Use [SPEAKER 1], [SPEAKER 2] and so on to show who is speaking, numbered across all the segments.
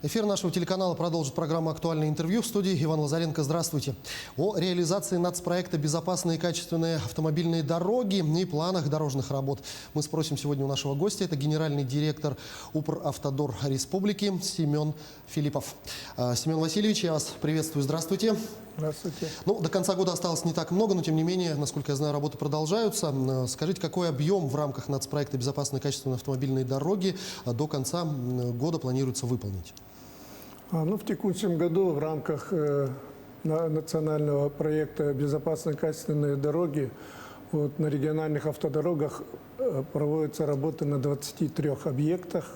[SPEAKER 1] Эфир нашего телеканала продолжит программа «Актуальное интервью». В студии Иван Лазаренко. Здравствуйте. О реализации нацпроекта «Безопасные и качественные автомобильные дороги» и планах дорожных работ мы спросим сегодня у нашего гостя. Это генеральный директор Укравтодор Республики Семен Филиппов. Семен Васильевич, я вас приветствую. Здравствуйте.
[SPEAKER 2] Здравствуйте.
[SPEAKER 1] До конца года осталось не так много, но тем не менее, насколько я знаю, работы продолжаются. Скажите, какой объем в рамках нацпроекта «Безопасные и качественные автомобильные дороги» до конца года планируется выполнить?
[SPEAKER 2] В текущем году в рамках национального проекта «Безопасные и качественные дороги» на региональных автодорогах проводятся работы на 23 объектах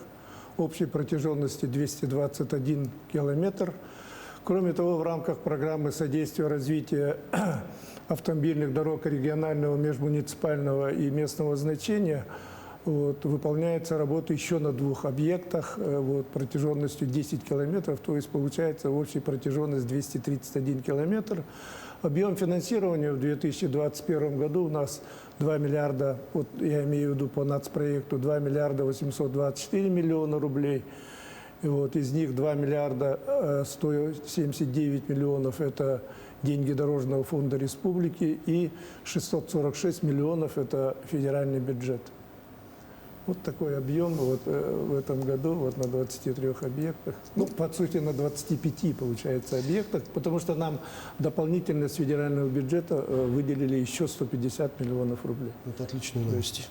[SPEAKER 2] общей протяженности 221 километр. Кроме того, в рамках программы содействия развития автомобильных дорог регионального, межмуниципального и местного значения выполняется работа еще на 2 объектах протяженностью 10 километров, то есть получается общая протяженность 231 километр. Объем финансирования в 2021 году у нас 2 миллиарда, я имею в виду по нацпроекту, 2 миллиарда 824 миллиона рублей. Из них 2 миллиарда 179 миллионов – это деньги Дорожного фонда республики, и 646 миллионов – это федеральный бюджет. Вот такой объем в этом году на 23 объектах. По сути, на 25, получается, объектах, потому что нам дополнительно с федерального бюджета выделили еще 150 миллионов рублей.
[SPEAKER 1] Это отличные новости.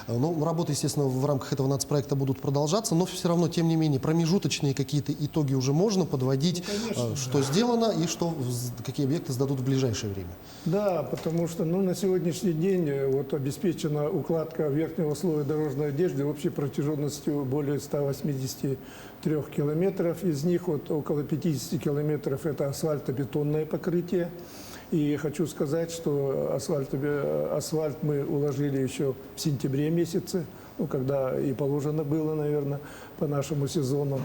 [SPEAKER 2] Да.
[SPEAKER 1] Работы, естественно, в рамках этого нацпроекта будут продолжаться, но все равно, тем не менее, промежуточные какие-то итоги уже можно подводить, что сделано и какие объекты сдадут в ближайшее время.
[SPEAKER 2] Да, потому что на сегодняшний день обеспечена укладка верхнего слоя дорожной одежды общей протяженностью более 183 километров. Из них около 50 километров – это асфальтобетонное покрытие. И хочу сказать, что асфальт мы уложили еще в сентябре месяце, когда и положено было, наверное, по нашему сезону.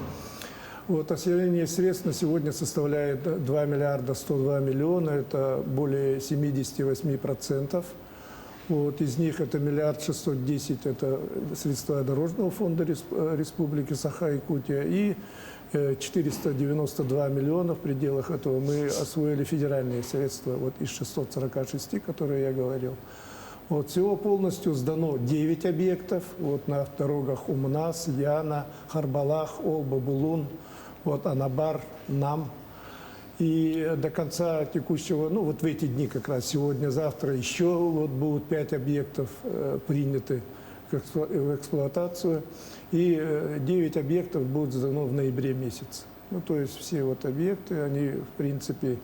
[SPEAKER 2] Освоение средств на сегодня составляет 2 миллиарда 102 миллиона, это более 78%. Из них это 1 миллиард 610, это средства Дорожного фонда Республики Саха-Якутия, и 492 миллиона в пределах этого мы освоили федеральные средства из 646, которые я говорил. Всего полностью сдано 9 объектов на дорогах Умнас, Яна, Харбалах, Олба, Булун, Анабар, Нам. И до конца текущего, в эти дни как раз, сегодня-завтра еще будут 5 объектов приняты в эксплуатацию. И 9 объектов будут сдано в ноябре месяце. То есть все объекты, они в принципе,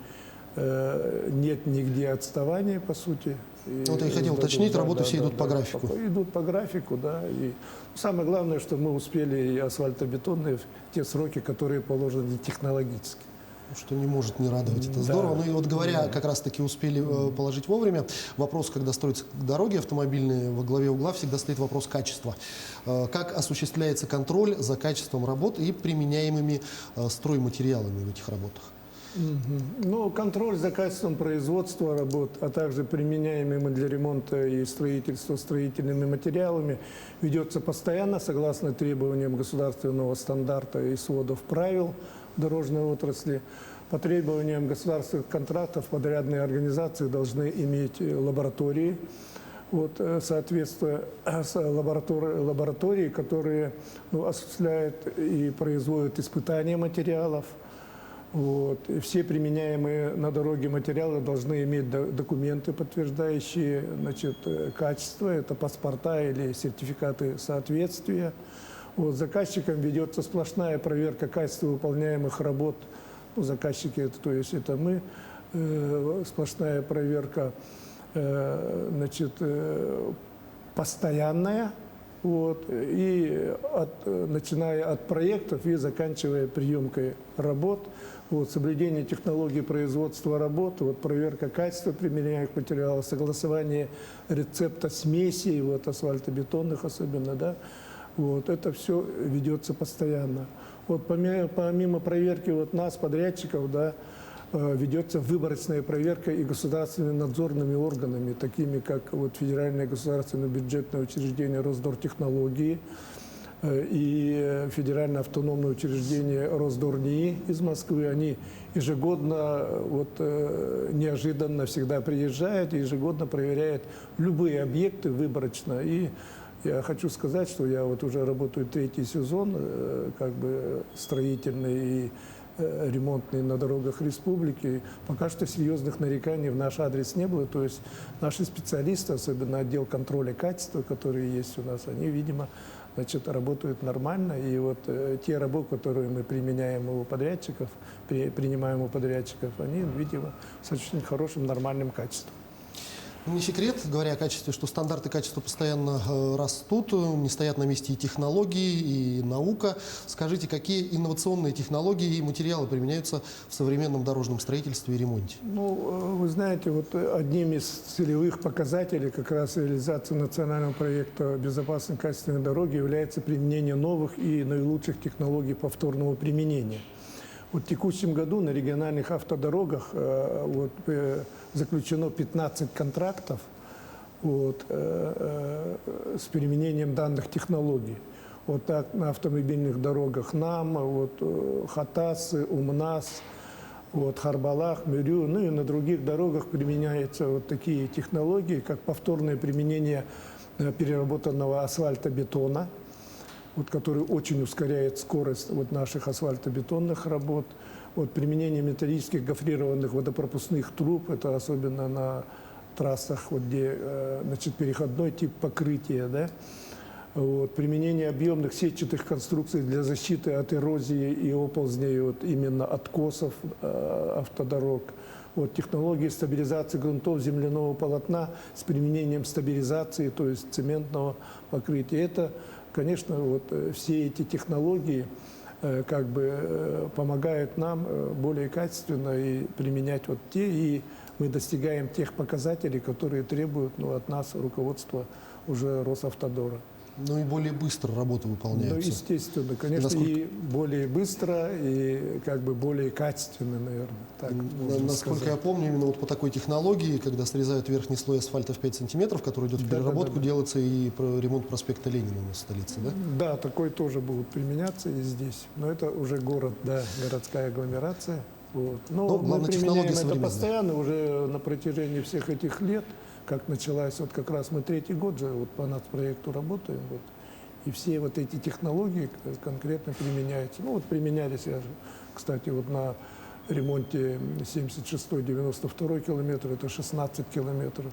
[SPEAKER 2] нет нигде отставания, по сути.
[SPEAKER 1] Я хотел уточнить, работы все идут по графику.
[SPEAKER 2] Идут по графику, да. И самое главное, что мы успели и асфальтобетонные в те сроки, которые положены технологически.
[SPEAKER 1] Что не может не радовать, это здорово. Говоря, как раз-таки успели положить вовремя, вопрос, когда строятся дороги автомобильные, во главе угла всегда стоит вопрос качества. Как осуществляется контроль за качеством работ и применяемыми стройматериалами в этих работах?
[SPEAKER 2] Контроль за качеством производства работ, а также применяемыми для ремонта и строительства строительными материалами ведется постоянно, согласно требованиям государственного стандарта и сводов правил дорожной отрасли. По требованиям государственных контрактов подрядные организации должны иметь лаборатории, соответственно, лаборатории, которые осуществляют и производят испытания материалов. И все применяемые на дороге материалы должны иметь документы, подтверждающие качество, это паспорта или сертификаты соответствия. Заказчиком ведется сплошная проверка качества выполняемых работ. Заказчики, это мы, сплошная проверка, постоянная. Начиная от проектов и заканчивая приемкой работ, соблюдение технологий производства работ, проверка качества применяемых материалов, согласование рецепта смесей, асфальтобетонных особенно, да, это все ведется постоянно. Помимо проверки нас, подрядчиков, да, ведется выборочная проверка и государственными надзорными органами, такими как Федеральное государственное бюджетное учреждение Росдортехнологии, и федеральное автономное учреждение Росдорнии из Москвы. Они ежегодно, неожиданно всегда приезжают и ежегодно проверяют любые объекты выборочно. И я хочу сказать, что я уже работаю третий сезон, строительный и ремонтный на дорогах республики. Пока что серьезных нареканий в наш адрес не было. То есть наши специалисты, особенно отдел контроля качества, которые есть у нас, они, видимо, работают нормально. И те работы, которые мы применяем у подрядчиков, принимаем у подрядчиков, они, видимо, с очень хорошим, нормальным качеством.
[SPEAKER 1] Не секрет, говоря о качестве, что стандарты качества постоянно растут, не стоят на месте и технологии, и наука. Скажите, какие инновационные технологии и материалы применяются в современном дорожном строительстве и ремонте?
[SPEAKER 2] Вы знаете, одним из целевых показателей как раз реализации национального проекта «Безопасные качественные дороги» является применение новых и наилучших технологий повторного применения. В текущем году на региональных автодорогах заключено 15 контрактов с применением данных технологий. Так на автомобильных дорогах НАМ, Хатас, УМНАС, Харбалах, Мюрю, и на других дорогах применяются такие технологии, как повторное применение переработанного асфальтобетона, который очень ускоряет скорость наших асфальтобетонных работ. Применение металлических гофрированных водопропускных труб, это особенно на трассах, где переходной тип покрытия. Да? Применение объемных сетчатых конструкций для защиты от эрозии и оползней, именно откосов автодорог. Технологии стабилизации грунтов земляного полотна с применением стабилизации, то есть цементного покрытия. Это, конечно, все эти технологии помогают нам более качественно и применять и мы достигаем тех показателей, которые требуют от нас руководство уже Росавтодора.
[SPEAKER 1] И более быстро работа выполняется.
[SPEAKER 2] Естественно, конечно, и более быстро, и более качественно, наверное.
[SPEAKER 1] Насколько я помню, именно по такой технологии, когда срезают верхний слой асфальта в 5 сантиметров, который идет в переработку, делается и ремонт проспекта Ленина у нас в столице, да?
[SPEAKER 2] Да, такой тоже будет применяться и здесь. Но это уже город, да, городская агломерация. Но мы применяем это постоянно уже на протяжении всех этих лет. Как началась, как раз мы третий год же по нацпроекту работаем, и все эти технологии конкретно применяются. Применялись, кстати, на ремонте 76-92 километр, это 16 километров.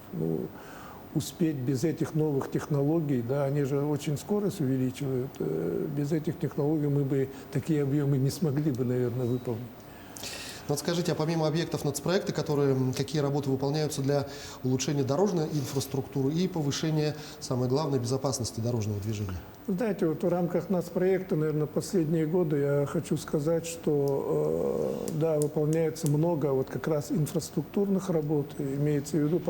[SPEAKER 2] Успеть без этих новых технологий, да, они же очень скорость увеличивают, без этих технологий мы бы такие объемы не смогли бы, наверное, выполнить.
[SPEAKER 1] Скажите, а помимо объектов нацпроекта, какие работы выполняются для улучшения дорожной инфраструктуры и повышения, самое главное, безопасности дорожного движения?
[SPEAKER 2] Знаете, в рамках нацпроекта, наверное, последние годы я хочу сказать, что да, выполняется много как раз инфраструктурных работ, имеется в виду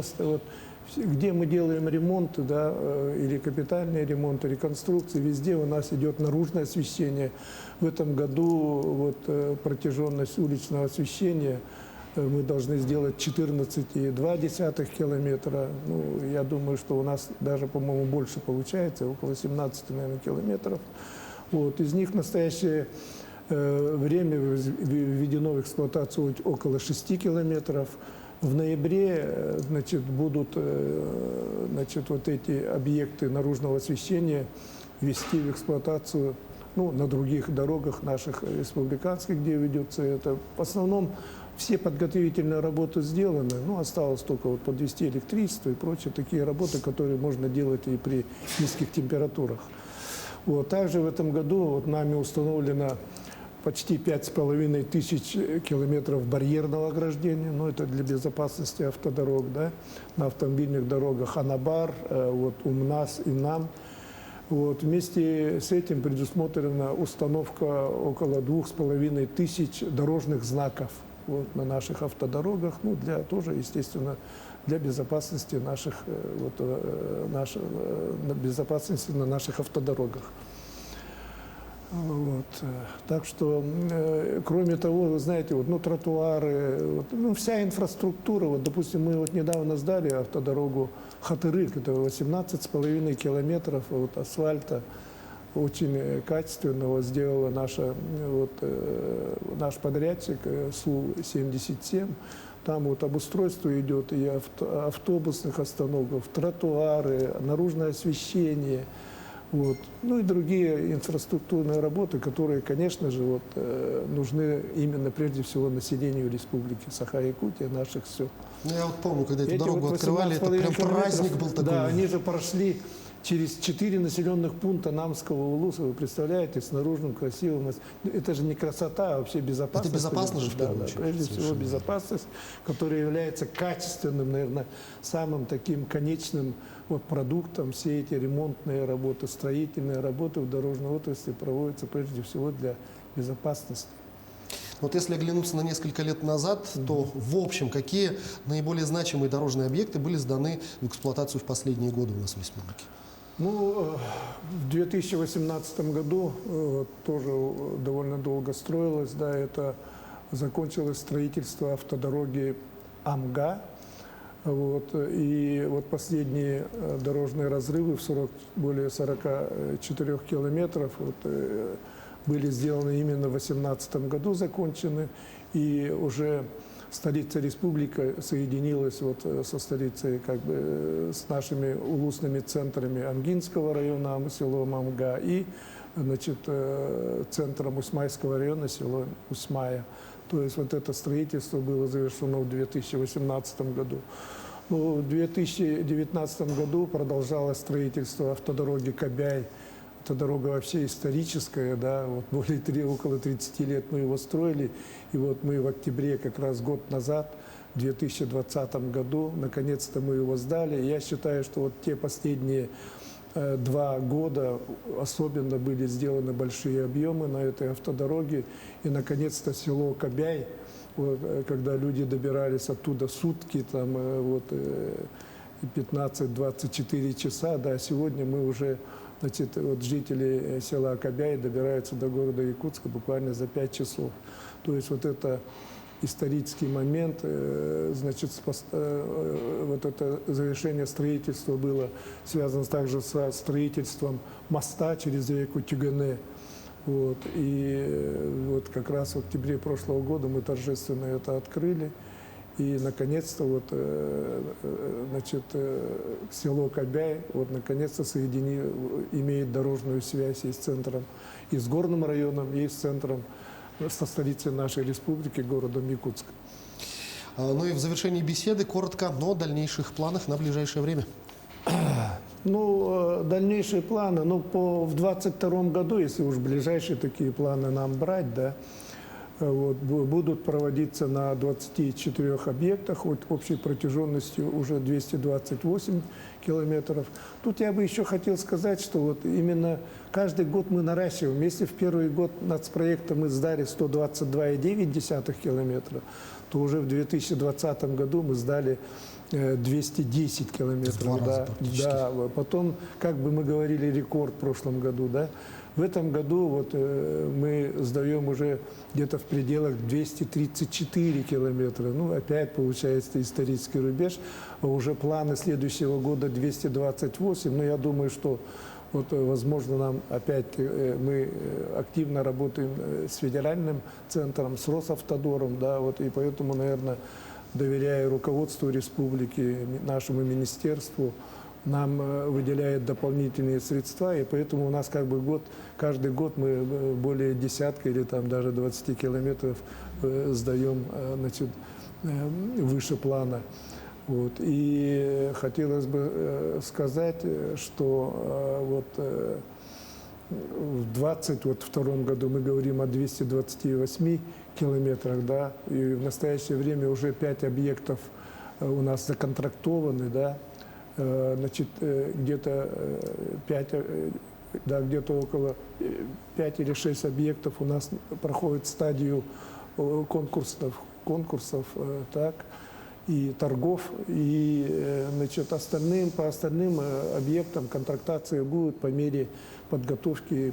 [SPEAKER 2] где мы делаем ремонты, да, или капитальные ремонты, реконструкции, везде у нас идет наружное освещение. В этом году протяженность уличного освещения мы должны сделать 14,2 километра. Я думаю, что у нас даже, по-моему, больше получается, около 17, наверное, километров. Из них в настоящее время введено в эксплуатацию около 6 километров. В ноябре будут эти объекты наружного освещения ввести в эксплуатацию на других дорогах наших республиканских, где ведется это. В основном все подготовительные работы сделаны, осталось только подвести электричество и прочие такие работы, которые можно делать и при низких температурах. Также в этом году нами установлено почти 5500 километров барьерного ограждения, это для безопасности автодорог, да, на автомобильных дорогах Анабар, УМНАС и НАМ. Вместе с этим предусмотрена установка около 2500 дорожных знаков на наших автодорогах, тоже, естественно, для безопасности безопасности на наших автодорогах. Так что, кроме того, вы знаете, тротуары, вся инфраструктура, допустим, мы недавно сдали автодорогу Хатырык, это 18,5 километров асфальта, очень качественного сделала наш подрядчик Су-77. Там вот обустройство идет и автобусных остановок, тротуары, наружное освещение, вот. Ну и другие инфраструктурные работы, которые, конечно же, нужны именно прежде всего населению Республики Саха-Якутия, наших сел.
[SPEAKER 1] Ну, я вот помню, когда эту дорогу открывали, это прям праздник был такой.
[SPEAKER 2] Да, они же прошли через 4 населенных пункта Намского Улуса, вы представляете, с наружным красивым. Это же не красота, а вообще безопасность.
[SPEAKER 1] Это безопасность же в первую очередь.
[SPEAKER 2] Прежде всего безопасность, которая является качественным, наверное, самым таким конечным продуктом. Все эти ремонтные работы, строительные работы в дорожной отрасли проводятся прежде всего для безопасности.
[SPEAKER 1] Вот если оглянуться на несколько лет назад, то в общем, какие наиболее значимые дорожные объекты были сданы в эксплуатацию в последние годы у нас в республике?
[SPEAKER 2] Ну, в 2018 году тоже довольно долго строилось, да, это закончилось строительство автодороги Амга. И последние дорожные разрывы в более 44 километров были сделаны именно в 2018 году, закончены, и уже столица республики соединилась со столицей, с нашими улусными центрами Амгинского района, селом Амга, и центром Усмайского района, село Усмая. То есть это строительство было завершено в 2018 году. В 2019 году продолжалось строительство автодороги Кабяй. Эта дорога вообще историческая, да, около 30 лет мы его строили, и мы в октябре, как раз год назад, в 2020 году, наконец-то мы его сдали. Я считаю, что те последние 2 года особенно были сделаны большие объемы на этой автодороге, и наконец-то село Кабяй, когда люди добирались оттуда сутки, 15-24 часа, да, сегодня мы уже... жители села Кабяй добираются до города Якутска буквально за 5 часов. То есть это исторический момент, это завершение строительства было связано также со строительством моста через реку Тюгане. И как раз в октябре прошлого года мы торжественно это открыли. И, наконец-то, село Кабяй, наконец-то имеет дорожную связь и с центром, и с горным районом, и с центром, со столицей нашей республики, городом Якутск.
[SPEAKER 1] Ну и в завершении беседы коротко о дальнейших планах на ближайшее время.
[SPEAKER 2] Дальнейшие планы, в 2022 году, если уж ближайшие такие планы нам брать, да, будут проводиться на 24 объектах общей протяженностью уже 228 километров. Тут я бы еще хотел сказать, что именно каждый год мы наращиваем. Если в первый год нацпроекта мы сдали 122,9 километра, то уже в 2020 году мы сдали 210 километров. Да. Потом, как бы мы говорили, рекорд в прошлом году, да. В этом году мы сдаем уже где-то в пределах 234 километра. Опять получается исторический рубеж. А уже планы следующего года 228. Но я думаю, что возможно нам опять, мы активно работаем с федеральным центром, с Росавтодором, да, и поэтому, наверное, доверяя руководству республики, нашему министерству, нам выделяет дополнительные средства, и поэтому у нас каждый год мы более десятка или даже 20 километров сдаем выше плана. И хотелось бы сказать, что в 2022 году мы говорим о 228 километрах, да, и в настоящее время уже 5 объектов у нас законтрактованы, да. Где-то около 5 или 6 объектов у нас проходит стадию конкурсов, так, и торгов, и по остальным объектам контрактация будет по мере подготовки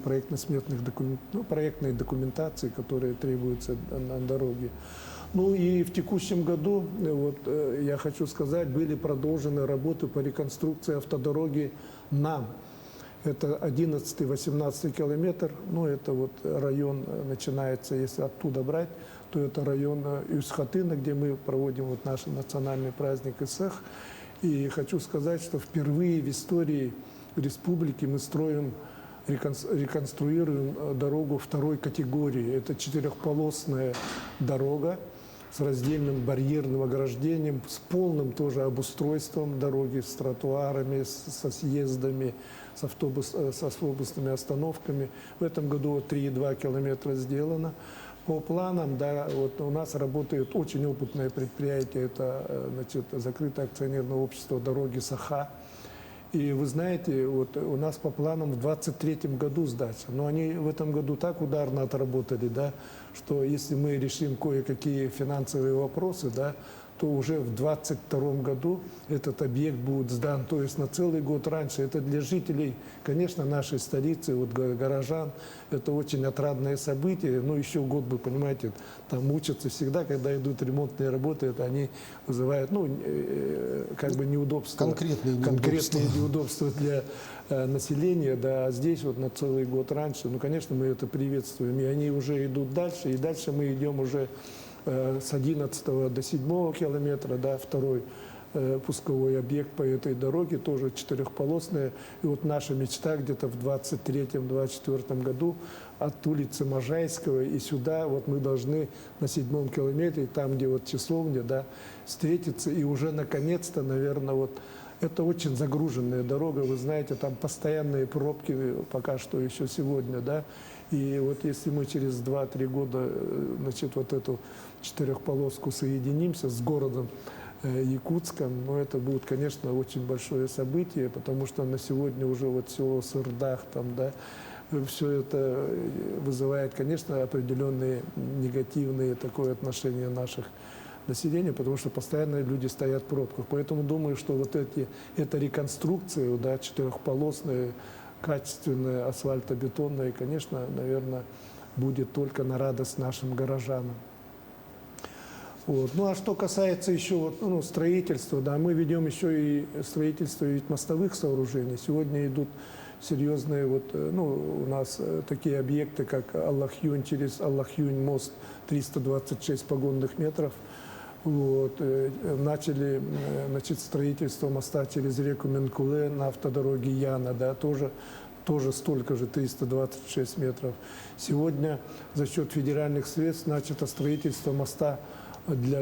[SPEAKER 2] проектной документации, которая требуется на дороге. И в текущем году, я хочу сказать, были продолжены работы по реконструкции автодороги НАМ. Это 11-18 километр, ну это вот район начинается, если оттуда брать, то это район Юсхатына, где мы проводим вот наш национальный праздник Исех. И хочу сказать, что впервые в истории республики мы реконструируем дорогу второй категории. Это четырехполосная дорога с раздельным барьерным ограждением, с полным тоже обустройством дороги, с тротуарами, со съездами, с автобусными остановками. В этом году 3,2 километра сделано. По планам, да, вот у нас работает очень опытное предприятие, это, значит, закрытое акционерное общество «Дороги Саха». И вы знаете, вот у нас по планам в 2023 году сдаться. Но они в этом году так ударно отработали, да, что если мы решим кое-какие финансовые вопросы, да, то уже в 2022 году этот объект будет сдан. То есть на целый год раньше. Это для жителей, конечно, нашей столицы, вот горожан, это очень отрадное событие. Но еще год, вы понимаете, там учатся всегда, когда идут ремонтные работы, это они вызывают, ну, как бы неудобства. Конкретные неудобства для населения, да, а здесь вот на целый год раньше, ну, конечно, мы это приветствуем, и они уже идут дальше, и дальше мы идем уже с 11 до 7 километра, да, второй пусковой объект по этой дороге, тоже четырехполосная. И вот наша мечта где-то в 2023-2024 году от улицы Можайского и сюда вот мы должны на 7 километре, там, где вот часовня, да, встретиться. И уже наконец-то, наверное, вот это очень загруженная дорога, вы знаете, там постоянные пробки пока что еще сегодня, да. И вот если мы через 2-3 года, значит, вот эту четырехполоску соединимся с городом Якутском, ну, это будет, конечно, очень большое событие, потому что на сегодня уже вот село Сырдах, там, да, все это вызывает, конечно, определенные негативные такое отношение наших населения, потому что постоянно люди стоят в пробках. Поэтому думаю, что вот эта реконструкция, да, четырехполосная, качественная, асфальтобетонная, и, конечно, наверное, будет только на радость нашим горожанам. Вот. Ну а что касается еще вот, ну, строительства, да, мы ведем еще и строительство ведь мостовых сооружений. Сегодня идут серьезные, вот, ну, у нас такие объекты, как Аллахюнь, через Аллахюнь мост 326 погонных метров. Вот. Начали, значит, строительство моста через реку Менкуле на автодороге Яна, да, тоже столько же, 326 метров. Сегодня за счет федеральных средств начато строительство моста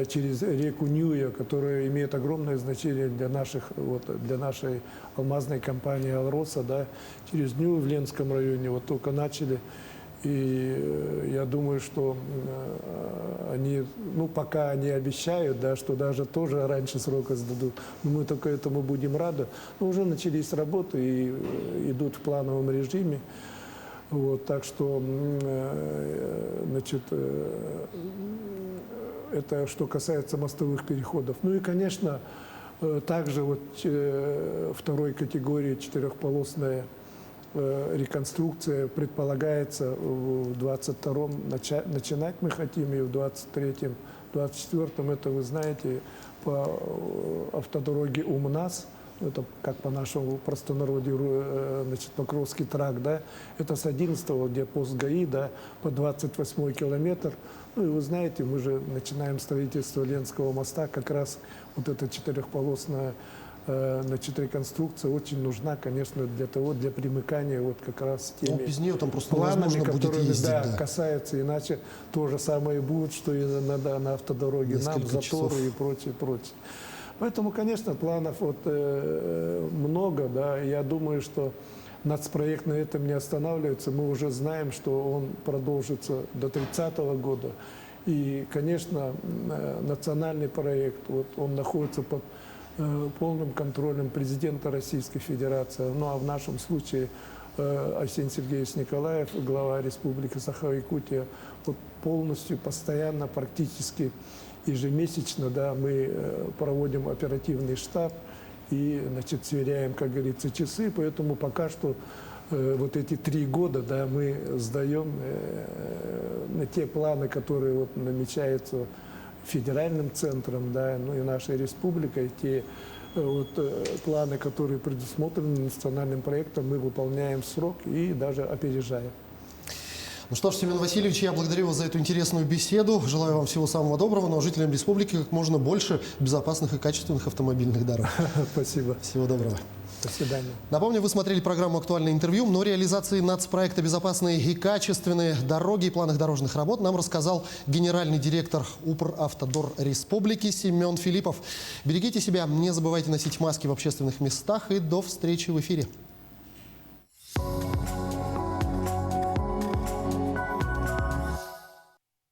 [SPEAKER 2] через реку Нюя, которая имеет огромное значение для нашей алмазной компании «Алроса», да, через Нюю в Ленском районе вот только начали. И я думаю, что они, ну, пока они обещают, да, что даже тоже раньше срока сдадут, но мы только этому будем рады. Но уже начались работы и идут в плановом режиме. Вот, так что, значит, это что касается мостовых переходов. Ну и, конечно, также вот второй категории четырехполосная реконструкция предполагается в 22-м начинать мы хотим, и в 23-м, 24-м, это вы знаете, по автодороге Умнас, это как по нашему простонародью, значит, Покровский тракт, да, это с 11-го, где пост ГАИ, да, по 28-й километр. Ну и вы знаете, мы же начинаем строительство Ленского моста, как раз вот эта четырехполосная, значит, реконструкция очень нужна, конечно, для примыкания вот как раз с теми,
[SPEAKER 1] ну, без нее там просто
[SPEAKER 2] планами,
[SPEAKER 1] невозможно будет
[SPEAKER 2] которые,
[SPEAKER 1] ездить,
[SPEAKER 2] да,
[SPEAKER 1] да,
[SPEAKER 2] касаются, иначе то же самое будет, что и на автодороге,
[SPEAKER 1] несколько
[SPEAKER 2] нам заторы
[SPEAKER 1] часов.
[SPEAKER 2] и прочее, прочее. Поэтому, конечно, планов вот, много, да, я думаю, что нацпроект на этом не останавливается, мы уже знаем, что он продолжится до 30-го года, и, конечно, национальный проект, вот, он находится под полным контролем президента Российской Федерации, ну а в нашем случае Арсений Сергеевич Николаев, глава Республики Саха-Якутия, вот полностью, постоянно, практически ежемесячно, да, мы проводим оперативный штаб и, значит, сверяем, как говорится, часы, поэтому пока что вот эти 3 года, да, мы сдаем на те планы, которые вот намечаются федеральным центром, да, ну и нашей республикой, те планы, которые предусмотрены национальным проектом, мы выполняем в срок и даже опережаем.
[SPEAKER 1] Ну что ж, Семен Васильевич, я благодарю вас за эту интересную беседу. Желаю вам всего самого доброго, но жителям республики как можно больше безопасных и качественных автомобильных дорог.
[SPEAKER 2] Спасибо.
[SPEAKER 1] Всего доброго.
[SPEAKER 2] До свидания.
[SPEAKER 1] Напомню, вы смотрели программу «Актуальное интервью». Но о реализации нацпроекта «Безопасные и качественные дороги» и планах дорожных работ нам рассказал генеральный директор Укравтодор Республики Семен Филиппов. Берегите себя, не забывайте носить маски в общественных местах и до встречи в эфире.